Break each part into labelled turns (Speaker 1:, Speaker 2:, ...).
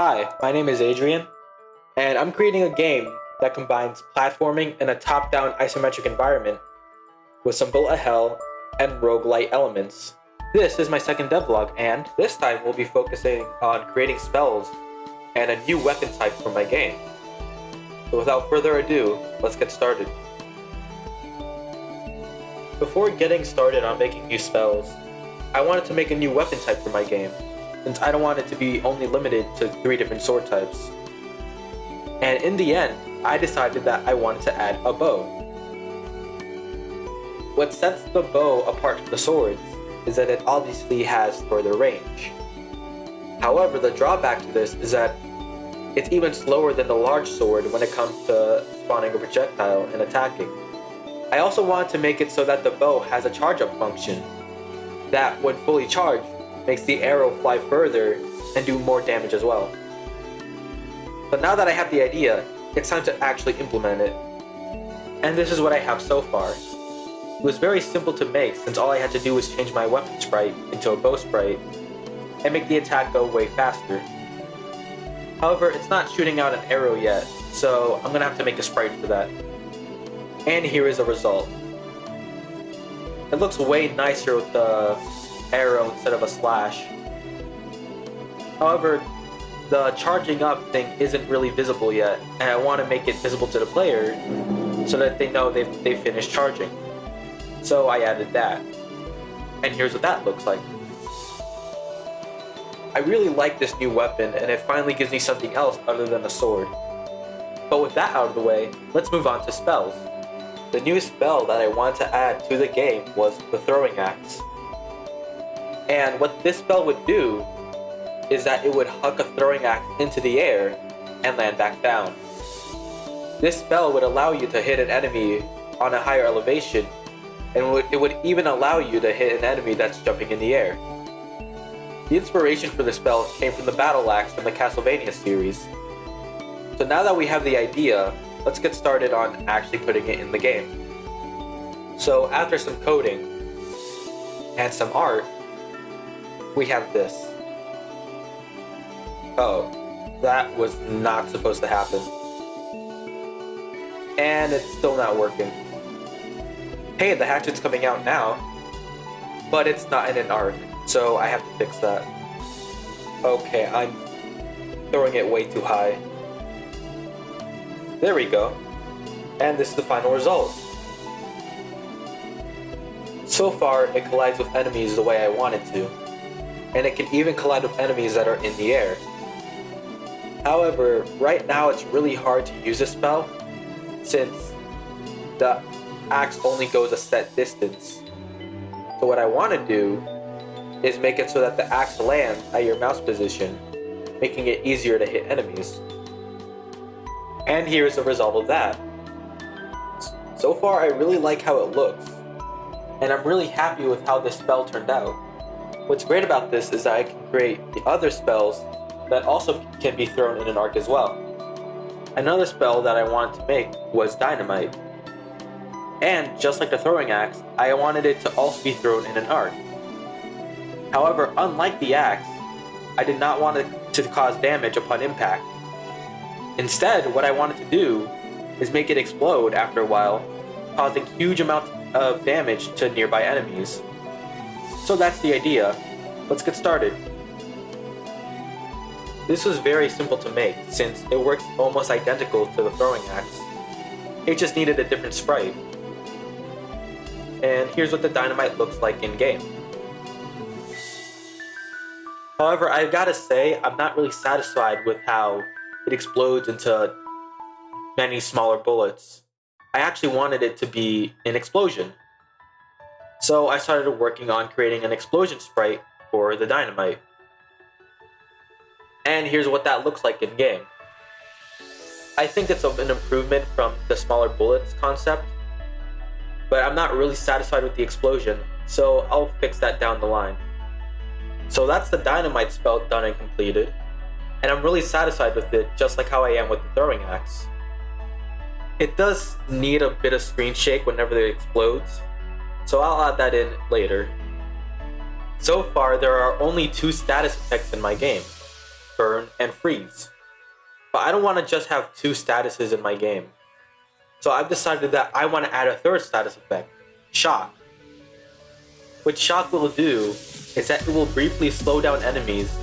Speaker 1: Hi, my name is Adrian, and I'm creating a game that combines platforming in a top-down isometric environment with some bullet hell and roguelite elements. This is my second devlog, and this time we'll be focusing on creating spells and a new weapon type for my game. So without further ado, let's get started. Before getting started on making new spells, I wanted to make a new weapon type for my game, since I don't want it to be only limited to 3 different sword types. And in the end, I decided that I wanted to add a bow. What sets the bow apart from the swords is that it obviously has further range. However, the drawback to this is that it's even slower than the large sword when it comes to spawning a projectile and attacking. I also wanted to make it so that the bow has a charge-up function that, when fully charged, makes the arrow fly further and do more damage as well. But now that I have the idea, it's time to actually implement it. And this is what I have so far. It was very simple to make, since all I had to do was change my weapon sprite into a bow sprite and make the attack go way faster. However, it's not shooting out an arrow yet, so I'm gonna have to make a sprite for that. And here is the result. It looks way nicer with the arrow instead of a slash. However, the charging up thing isn't really visible yet, and I want to make it visible to the player so that they know they've finished charging. So I added that. And here's what that looks like. I really like this new weapon, and it finally gives me something else other than a sword. But with that out of the way, let's move on to spells. The new spell that I wanted to add to the game was the throwing axe. And what this spell would do is that it would huck a throwing axe into the air and land back down. This spell would allow you to hit an enemy on a higher elevation, and it would even allow you to hit an enemy that's jumping in the air. The inspiration for this spell came from the battle axe from the Castlevania series. So now that we have the idea, let's get started on actually putting it in the game. So after some coding and some art, we have this. Oh, that was not supposed to happen. And it's still not working. Hey, the hatchet's coming out now, but it's not in an arc, so I have to fix that. Okay, I'm throwing it way too high. There we go. And this is the final result. So far, it collides with enemies the way I want it to, and it can even collide with enemies that are in the air. However, right now it's really hard to use this spell, since the axe only goes a set distance. So what I want to do is make it so that the axe lands at your mouse position, making it easier to hit enemies. And here's the result of that. So far, I really like how it looks, and I'm really happy with how this spell turned out. What's great about this is that I can create the other spells that also can be thrown in an arc as well. Another spell that I wanted to make was dynamite. And just like the throwing axe, I wanted it to also be thrown in an arc. However, unlike the axe, I did not want it to cause damage upon impact. Instead, what I wanted to do is make it explode after a while, causing huge amounts of damage to nearby enemies. So that's the idea. Let's get started. This was very simple to make, since it works almost identical to the throwing axe. It just needed a different sprite. And here's what the dynamite looks like in game. However, I've gotta say, I'm not really satisfied with how it explodes into many smaller bullets. I actually wanted it to be an explosion. So I started working on creating an explosion sprite for the dynamite. And here's what that looks like in game. I think it's an improvement from the smaller bullets concept, but I'm not really satisfied with the explosion, so I'll fix that down the line. So that's the dynamite spell done and completed, and I'm really satisfied with it, just like how I am with the throwing axe. It does need a bit of screen shake whenever it explodes, so I'll add that in later. So far, there are only 2 status effects in my game. burn, and freeze. But I don't want to just have 2 statuses in my game. So I've decided that I want to add a 3rd status effect, shock. What shock will do is that it will briefly slow down enemies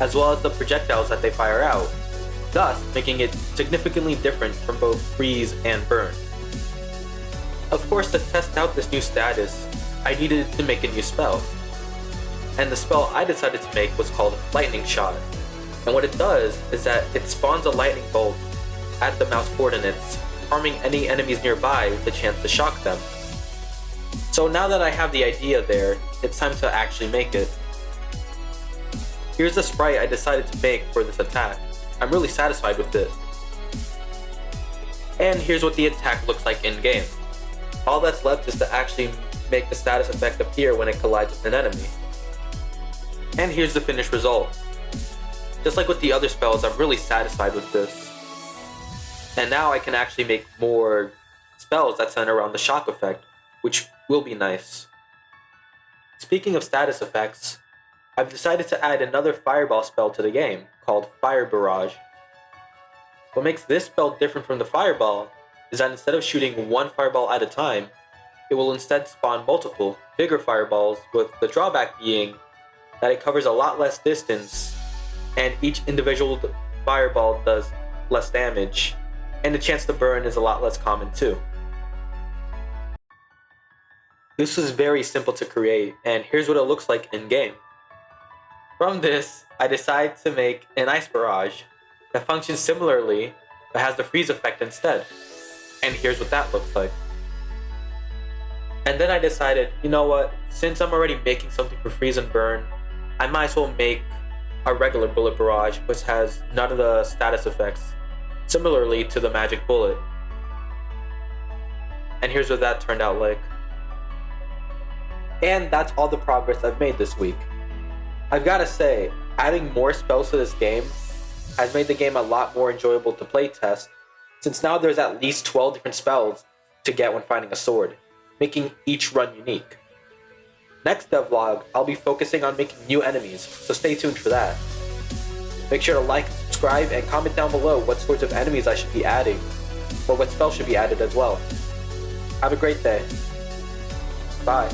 Speaker 1: as well as the projectiles that they fire out, thus making it significantly different from both freeze and burn. Of course, to test out this new status, I needed to make a new spell. And the spell I decided to make was called Lightning Shot. And what it does is that it spawns a lightning bolt at the mouse coordinates, harming any enemies nearby with the chance to shock them. So now that I have the idea there, it's time to actually make it. Here's the sprite I decided to make for this attack. I'm really satisfied with it. And here's what the attack looks like in game. All that's left is to actually make the status effect appear when it collides with an enemy. And here's the finished result. Just like with the other spells, I'm really satisfied with this. And now I can actually make more spells that center around the shock effect, which will be nice. Speaking of status effects, I've decided to add another fireball spell to the game, called Fire Barrage. What makes this spell different from the fireball is that instead of shooting 1 fireball at a time, it will instead spawn multiple, bigger fireballs, with the drawback being that it covers a lot less distance, and each individual fireball does less damage, and the chance to burn is a lot less common too. This was very simple to create, and here's what it looks like in game. From this, I decided to make an Ice Barrage that functions similarly, but has the freeze effect instead. And here's what that looks like. And then I decided, you know what, since I'm already making something for freeze and burn, I might as well make a regular bullet barrage, which has none of the status effects, similarly to the magic bullet. And here's what that turned out like. And that's all the progress I've made this week. I've gotta say, adding more spells to this game has made the game a lot more enjoyable to playtest, since now there's at least 12 different spells to get when finding a sword, making each run unique. Next devlog, I'll be focusing on making new enemies, so stay tuned for that. Make sure to like, subscribe, and comment down below what sorts of enemies I should be adding, or what spells should be added as well. Have a great day. Bye.